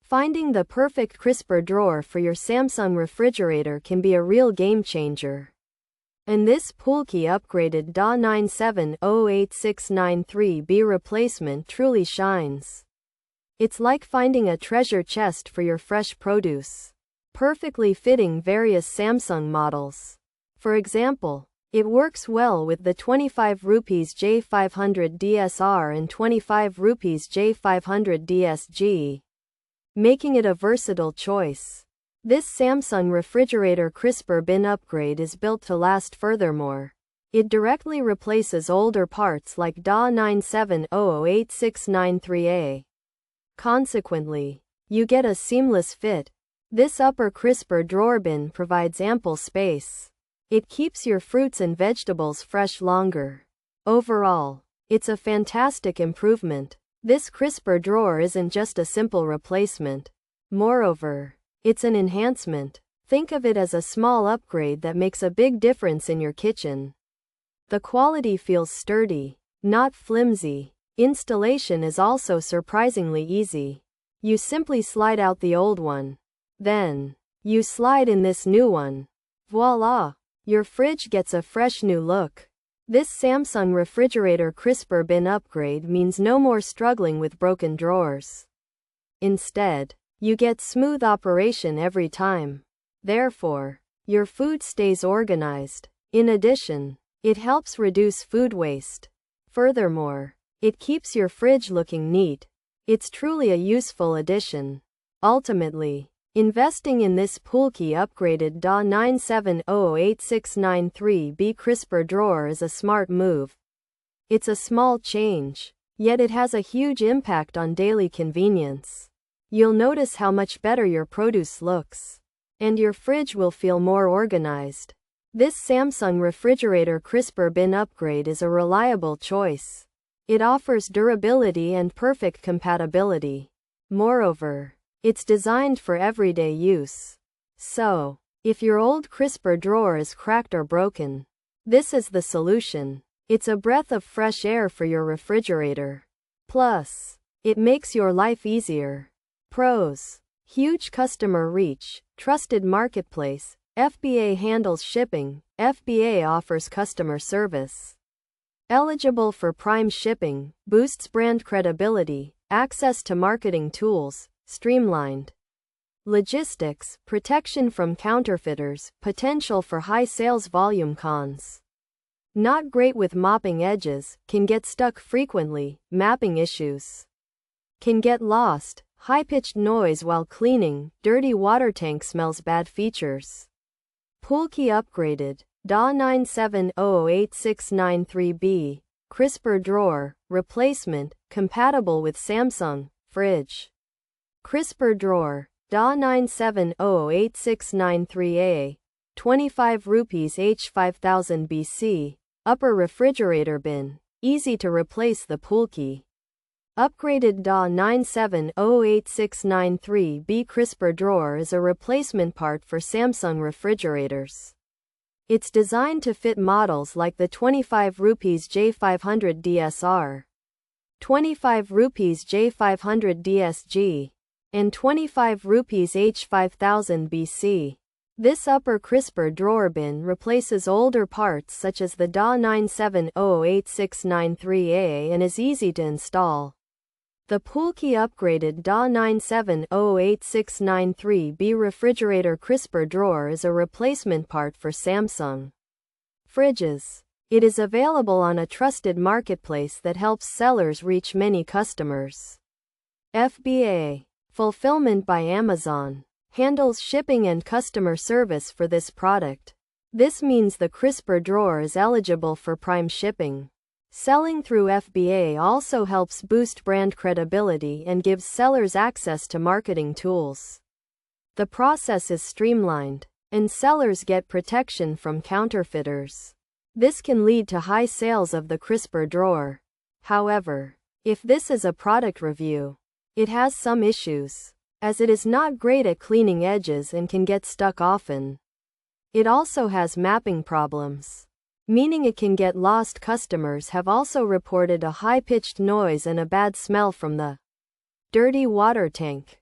Finding the perfect crisper drawer for your Samsung refrigerator can be a real game changer. And this POOLKEY upgraded Da97-08693B replacement truly shines. It's like finding a treasure chest for your fresh produce, perfectly fitting various Samsung models. For example, it works well with the 25 rupees J500DSR and 25 rupees J500DSG, making it a versatile choice. This Samsung refrigerator crisper bin upgrade is built to last. Furthermore, it directly replaces older parts like Da97-08693A. Consequently, you get a seamless fit. This upper crisper drawer bin provides ample space. It keeps your fruits and vegetables fresh longer. Overall, it's a fantastic improvement. This crisper drawer isn't just a simple replacement. Moreover, it's an enhancement. Think of it as a small upgrade that makes a big difference in your kitchen. The quality feels sturdy, not flimsy. Installation is also surprisingly easy. You simply slide out the old one. Then, you slide in this new one. Voila! Your fridge gets a fresh new look. This Samsung refrigerator crisper bin upgrade means no more struggling with broken drawers. Instead, you get smooth operation every time. Therefore, your food stays organized. In addition, it helps reduce food waste. Furthermore, it keeps your fridge looking neat. It's truly a useful addition. Ultimately, investing in this POOLKEY upgraded Da97-08693B crisper drawer is a smart move. It's a small change, yet it has a huge impact on daily convenience. You'll notice how much better your produce looks, and your fridge will feel more organized. This Samsung refrigerator crisper bin upgrade is a reliable choice. It offers durability and perfect compatibility. Moreover, it's designed for everyday use. So, if your old crisper drawer is cracked or broken, this is the solution. It's a breath of fresh air for your refrigerator. Plus, it makes your life easier. Pros: huge customer reach, trusted marketplace, FBA handles shipping, FBA offers customer service. Eligible for Prime shipping, boosts brand credibility, access to marketing tools, streamlined logistics, protection from counterfeiters, potential for high sales volume. Cons: not great with mopping edges, can get stuck frequently, mapping issues, can get lost, high-pitched noise while cleaning, dirty water tank smells. Bad features: POOLKEY upgraded Da97-08693B crisper drawer replacement, compatible with Samsung fridge. Crisper drawer, Da97-08693A, 25 rupees H5000BC, upper refrigerator bin, easy to replace. The POOLKEY upgraded Da97-08693B crisper drawer is a replacement part for Samsung refrigerators. It's designed to fit models like the 25 rupees J500DSR, 25 rupees J500DSG, and 25 rupees H5000BC. This upper crisper drawer bin replaces older parts such as the Da97-08693A and is easy to install. The POOLKEY upgraded Da97-08693B refrigerator crisper drawer is a replacement part for Samsung fridges. It is available on a trusted marketplace that helps sellers reach many customers. FBA, Fulfillment by Amazon, handles shipping and customer service for this product. This means the crisper drawer is eligible for Prime shipping. Selling through FBA also helps boost brand credibility and gives sellers access to marketing tools. The process is streamlined, and sellers get protection from counterfeiters. This can lead to high sales of the crisper drawer. However, if this is a product review, it has some issues, as it is not great at cleaning edges and can get stuck often. It also has mapping problems, meaning it can get lost. Customers have also reported a high-pitched noise and a bad smell from the dirty water tank.